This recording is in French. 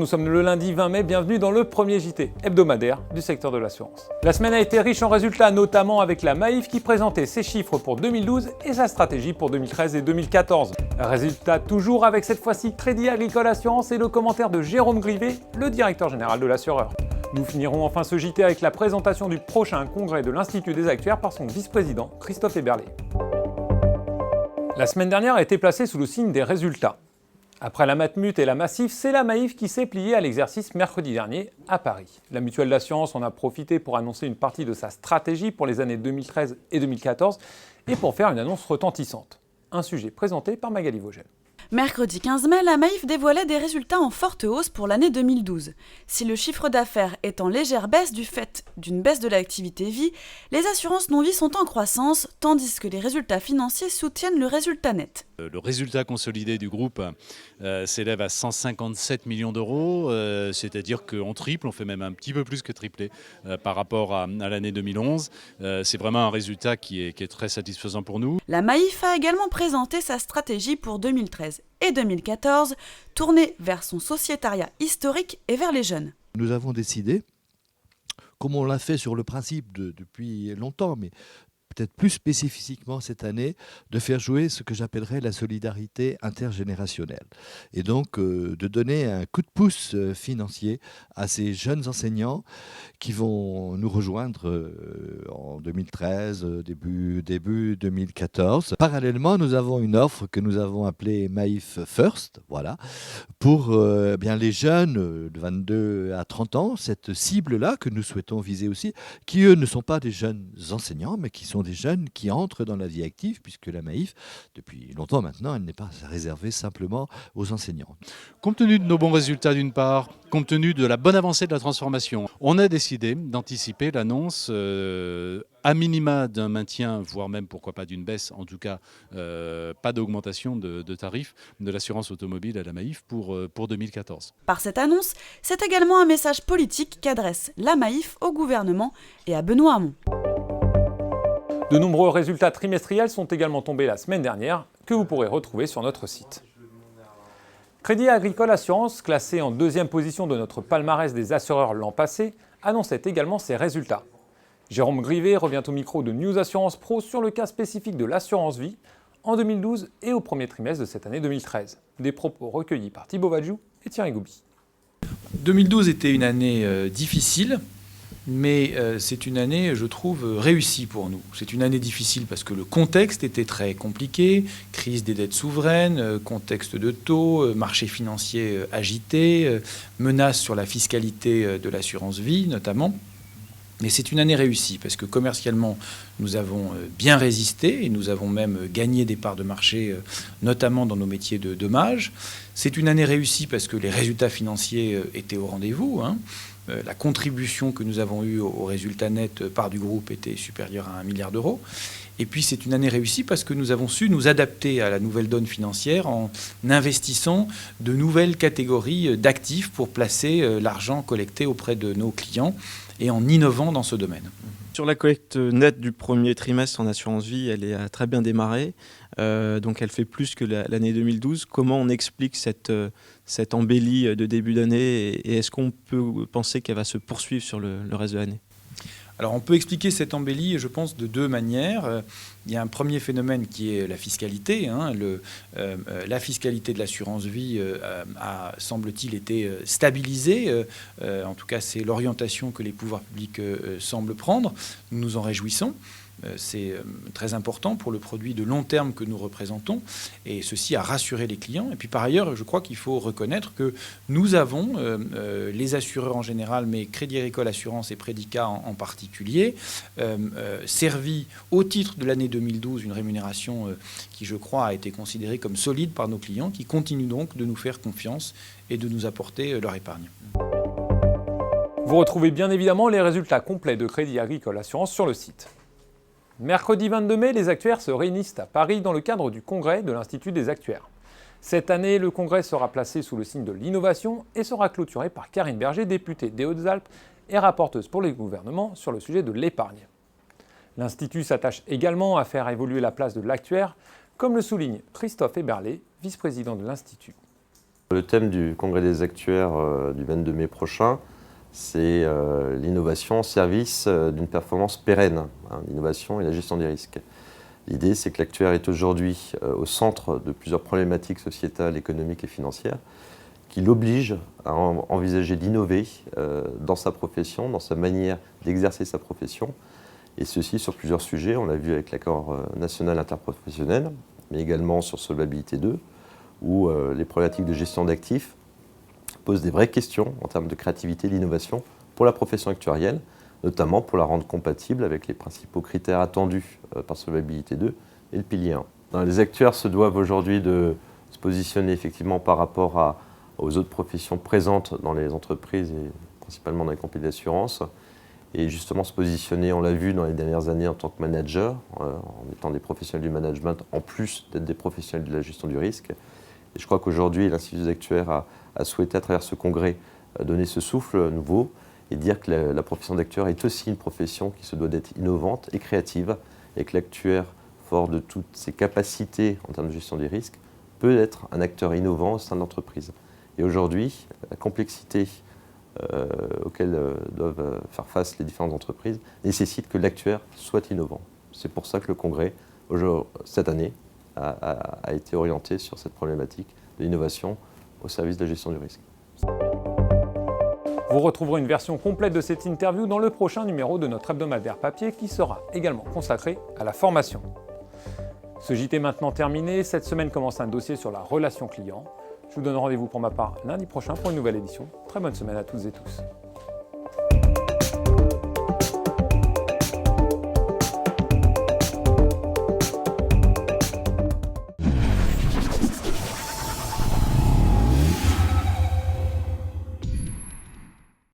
sommes le lundi 20 mai, bienvenue dans le premier JT hebdomadaire du secteur de l'assurance. La semaine a été riche en résultats, notamment avec la Maif qui présentait ses chiffres pour 2012 et sa stratégie pour 2013 et 2014. Résultat toujours avec cette fois-ci Crédit Agricole Assurance et le commentaire de Jérôme Grivet, le directeur général de l'assureur. Nous finirons enfin ce JT avec la présentation du prochain congrès de l'Institut des actuaires par son vice-président Christophe Eberlé. La semaine dernière a été placée sous le signe des résultats. Après la Matmut et la Massif, c'est la Maif qui s'est pliée à l'exercice mercredi dernier à Paris. La mutuelle d'assurance en a profité pour annoncer une partie de sa stratégie pour les années 2013 et 2014 et pour faire une annonce retentissante. Un sujet présenté par Magali Vogel. Mercredi 15 mai, la Maif dévoilait des résultats en forte hausse pour l'année 2012. Si le chiffre d'affaires est en légère baisse du fait d'une baisse de l'activité vie, les assurances non-vie sont en croissance, tandis que les résultats financiers soutiennent le résultat net. Le résultat consolidé du groupe s'élève à 157 millions d'euros, c'est-à-dire qu'on triple, on fait même un petit peu plus que tripler par rapport à l'année 2011. C'est vraiment un résultat qui est très satisfaisant pour nous. La Maif a également présenté sa stratégie pour 2013 et 2014, tournée vers son sociétariat historique et vers les jeunes. Nous avons décidé, comme on l'a fait sur le principe depuis longtemps, mais peut-être plus spécifiquement cette année, de faire jouer ce que j'appellerais la solidarité intergénérationnelle. Et donc de donner un coup de pouce financier à ces jeunes enseignants qui vont nous rejoindre en 2013, début 2014. Parallèlement, nous avons une offre que nous avons appelée Maif First, voilà, pour bien les jeunes de 22 à 30 ans, cette cible-là que nous souhaitons viser aussi, qui eux ne sont pas des jeunes enseignants, mais qui sont des jeunes qui entrent dans la vie active, puisque la Maif, depuis longtemps maintenant, elle n'est pas réservée simplement aux enseignants. Compte tenu de nos bons résultats d'une part, compte tenu de la bonne avancée de la transformation, on a décidé d'anticiper l'annonce à minima d'un maintien, voire même pourquoi pas d'une baisse, en tout cas pas d'augmentation de tarifs de l'assurance automobile à la Maif pour 2014. Par cette annonce, c'est également un message politique qu'adresse la Maif au gouvernement et à Benoît Hamon. De nombreux résultats trimestriels sont également tombés la semaine dernière, que vous pourrez retrouver sur notre site. Crédit Agricole Assurance, classé en deuxième position de notre palmarès des assureurs l'an passé, annonçait également ses résultats. Jérôme Grivet revient au micro de News Assurance Pro sur le cas spécifique de l'assurance vie en 2012 et au premier trimestre de cette année 2013. Des propos recueillis par Thibaut Vadjou et Thierry Goubi. 2012 était une année difficile, mais c'est une année, je trouve, réussie pour nous. C'est une année difficile parce que le contexte était très compliqué, crise des dettes souveraines, contexte de taux, marché financier agité, menaces sur la fiscalité de l'assurance vie notamment. Mais c'est une année réussie parce que commercialement, nous avons bien résisté et nous avons même gagné des parts de marché, notamment dans nos métiers de dommages. C'est une année réussie parce que les résultats financiers étaient au rendez-vous. La contribution que nous avons eue au résultat net part du groupe était supérieure à 1 milliard d'euros. Et puis c'est une année réussie parce que nous avons su nous adapter à la nouvelle donne financière en investissant de nouvelles catégories d'actifs pour placer l'argent collecté auprès de nos clients et en innovant dans ce domaine. Sur la collecte nette du premier trimestre en assurance vie, elle a très bien démarré. Donc elle fait plus que l'année 2012. Comment on explique cette embellie de début d'année et est-ce qu'on peut penser qu'elle va se poursuivre sur le reste de l'année ? Alors on peut expliquer cette embellie, je pense, de deux manières. Il y a un premier phénomène qui est la fiscalité. La fiscalité de l'assurance vie a, semble-t-il, été stabilisée. En tout cas, c'est l'orientation que les pouvoirs publics semblent prendre. Nous nous en réjouissons. C'est très important pour le produit de long terme que nous représentons et ceci a rassuré les clients. Et puis par ailleurs, je crois qu'il faut reconnaître que nous avons, les assureurs en général, mais Crédit Agricole Assurance et Prédica en particulier, servi au titre de l'année 2012 une rémunération qui, je crois, a été considérée comme solide par nos clients, qui continuent donc de nous faire confiance et de nous apporter leur épargne. Vous retrouvez bien évidemment les résultats complets de Crédit Agricole Assurance sur le site. Mercredi 22 mai, les actuaires se réunissent à Paris dans le cadre du congrès de l'Institut des actuaires. Cette année, le congrès sera placé sous le signe de l'innovation et sera clôturé par Karine Berger, députée des Hautes-Alpes et rapporteuse pour les gouvernements sur le sujet de l'épargne. L'Institut s'attache également à faire évoluer la place de l'actuaire, comme le souligne Christophe Eberlé, vice-président de l'Institut. Le thème du congrès des actuaires du 22 mai prochain, c'est l'innovation au service d'une performance pérenne, l'innovation et la gestion des risques. L'idée, c'est que l'actuaire est aujourd'hui au centre de plusieurs problématiques sociétales, économiques et financières qui l'obligent à envisager d'innover dans sa profession, dans sa manière d'exercer sa profession, et ceci sur plusieurs sujets. On l'a vu avec l'accord national interprofessionnel, mais également sur Solvabilité 2, où les problématiques de gestion d'actifs posent des vraies questions en termes de créativité et d'innovation pour la profession actuarielle, notamment pour la rendre compatible avec les principaux critères attendus par Solvabilité 2 et le pilier 1. Les actuaires se doivent aujourd'hui de se positionner effectivement par rapport aux autres professions présentes dans les entreprises et principalement dans les compagnies d'assurance, et justement se positionner, on l'a vu dans les dernières années, en tant que manager, en étant des professionnels du management, en plus d'être des professionnels de la gestion du risque. Et je crois qu'aujourd'hui, l'Institut des actuaires a souhaité, à travers ce congrès, donner ce souffle nouveau et dire que la profession d'actuaire est aussi une profession qui se doit d'être innovante et créative, et que l'actuaire, fort de toutes ses capacités en termes de gestion des risques, peut être un acteur innovant au sein de l'entreprise. Et aujourd'hui, la complexité auxquelles doivent faire face les différentes entreprises nécessite que l'actuaire soit innovant. C'est pour ça que le congrès, cette année, a été orienté sur cette problématique de l'innovation au service de la gestion du risque. Vous retrouverez une version complète de cette interview dans le prochain numéro de notre hebdomadaire papier qui sera également consacré à la formation. Ce JT est maintenant terminé. Cette semaine commence un dossier sur la relation client. Je vous donne rendez-vous pour ma part lundi prochain pour une nouvelle édition. Très bonne semaine à toutes et tous.